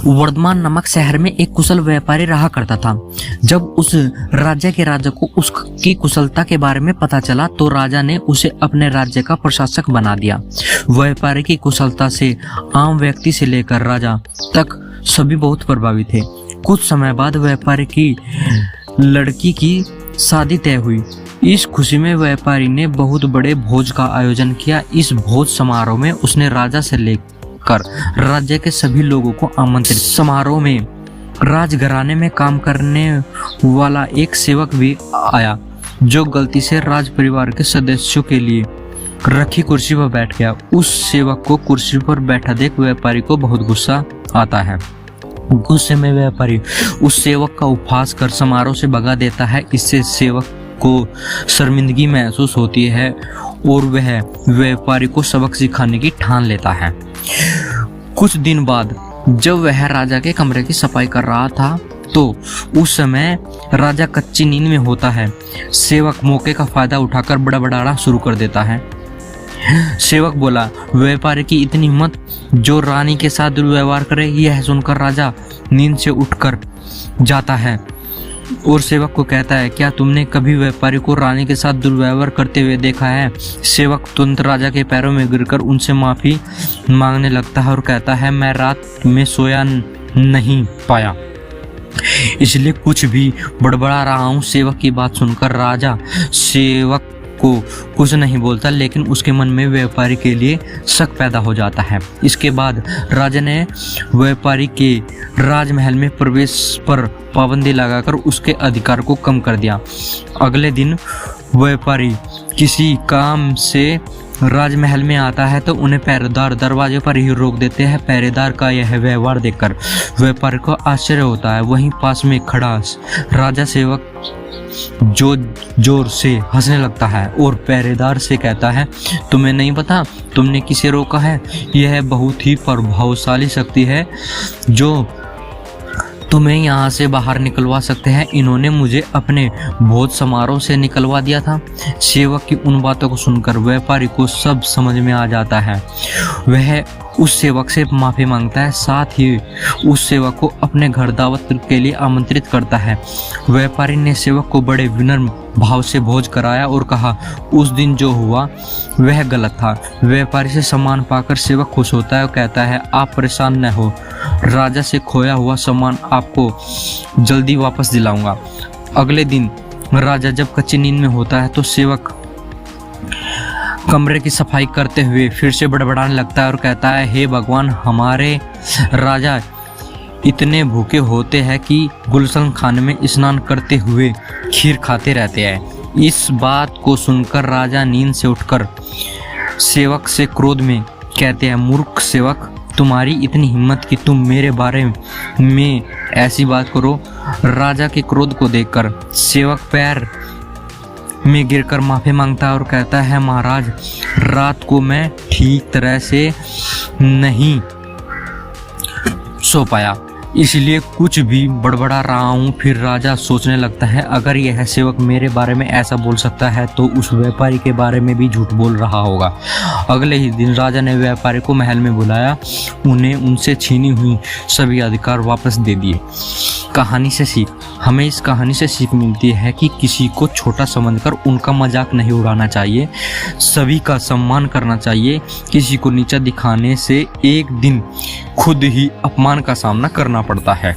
वर्धमान नामक शहर में एक कुशल व्यापारी रहा करता था। जब उस राज्य के राजा को उसकी कुशलता के बारे में पता चला तो राजा ने उसे अपने राज्य का प्रशासक बना दिया। व्यापारी की कुशलता से आम व्यक्ति से लेकर राजा तक सभी बहुत प्रभावित थे। कुछ समय बाद व्यापारी की लड़की की शादी तय हुई। इस खुशी में व्यापारी ने बहुत बड़े भोज का आयोजन किया। इस भोज समारोह में उसने राजा से लेकर राज्य के सभी लोगों को आमंत्रित। समारोह में राजघराने में काम करने वाला एक सेवक भी आया, जो गलती से राज परिवार के सदस्यों के लिए रखी कुर्सी पर बैठ गया। उस सेवक को कुर्सी पर बैठा देख व्यापारी को बहुत गुस्सा आता है। गुस्से में व्यापारी उस सेवक का उपहास कर समारोह से भगा देता है। इससे सेवक को शर्मिंदगी महसूस होती है और वह व्यापारी को सबक सिखाने की ठान लेता है। कुछ दिन बाद जब वह राजा के कमरे की सफाई कर रहा था तो उस समय राजा कच्ची नींद में होता है। सेवक मौके का फायदा उठाकर बड़बड़ाना शुरू कर देता है। सेवक बोला, व्यापारी की इतनी हिम्मत जो रानी के साथ दुर्व्यवहार करे। यह सुनकर राजा नींद से उठकर जाता है और सेवक को कहता है, क्या तुमने कभी व्यापारी को रानी के साथ दुर्व्यवहार करते हुए देखा है? सेवक तुरंत राजा के पैरों में गिरकर उनसे माफी मांगने लगता है और कहता है, मैं रात में सोया नहीं पाया, इसलिए कुछ भी बड़बड़ा रहा हूँ। सेवक की बात सुनकर राजा सेवक को कुछ नहीं बोलता, लेकिन उसके मन में व्यापारी के लिए शक पैदा हो जाता है। इसके बाद राजा ने व्यापारी के राजमहल में प्रवेश पर पाबंदी लगाकर उसके अधिकार को कम कर दिया। अगले दिन व्यापारी किसी काम से राजमहल में आता है तो उन्हें पहरेदार दरवाजे पर ही रोक देते हैं। पहरेदार का यह व्यवहार देखकर व्यापारी को आश्चर्य होता है। वहीं पास में खड़ा राजा सेवक जो जोर से हंसने लगता है और पहरेदार से कहता है, तुम्हें नहीं पता तुमने किसे रोका है? यह बहुत ही प्रभावशाली शक्ति है जो तुम्हें यहाँ से बाहर निकलवा सकते हैं। इन्होंने मुझे अपने भोज समारोह से निकलवा दिया था। सेवक की उन बातों को सुनकर व्यापारी को सब समझ में आ जाता है। वह उस सेवक से माफी मांगता है, साथ ही उस सेवक को अपने घर दावत के लिए आमंत्रित करता है। व्यापारी ने सेवक को बड़े विनम्र भाव से भोज कराया और कहा, उस दिन जो हुआ वह गलत था। व्यापारी से सम्मान पाकर सेवक खुश होता है और कहता है, आप परेशान न हो, राजा से खोया हुआ सम्मान आपको जल्दी वापस दिलाऊंगा। अगले दिन राजा जब कच्ची नींद में होता है तो सेवक कमरे की सफाई करते हुए फिर से बड़बड़ाने लगता है और कहता है, हे भगवान, हमारे राजा इतने भूखे होते हैं कि गुलशन खाने में स्नान करते हुए खीर खाते रहते हैं। इस बात को सुनकर राजा नींद से उठकर सेवक से क्रोध में कहते हैं, मूर्ख सेवक, तुम्हारी इतनी हिम्मत कि तुम मेरे बारे में ऐसी बात करो। राजा के क्रोध को देखकर सेवक पैर में गिरकर माफी मांगता है और कहता है, महाराज, रात को मैं ठीक तरह से नहीं सो पाया, इसलिए कुछ भी बड़बड़ा रहा हूँ। फिर राजा सोचने लगता है, अगर यह सेवक मेरे बारे में ऐसा बोल सकता है तो उस व्यापारी के बारे में भी झूठ बोल रहा होगा। अगले ही दिन राजा ने व्यापारी को महल में बुलाया, उन्हें उनसे छीनी हुई सभी अधिकार वापस दे दिए। कहानी से सीख, हमें इस कहानी से सीख मिलती है कि किसी को छोटा समझकर उनका मजाक नहीं उड़ाना चाहिए, सभी का सम्मान करना चाहिए। किसी को नीचा दिखाने से एक दिन खुद ही अपमान का सामना करना पड़ता है।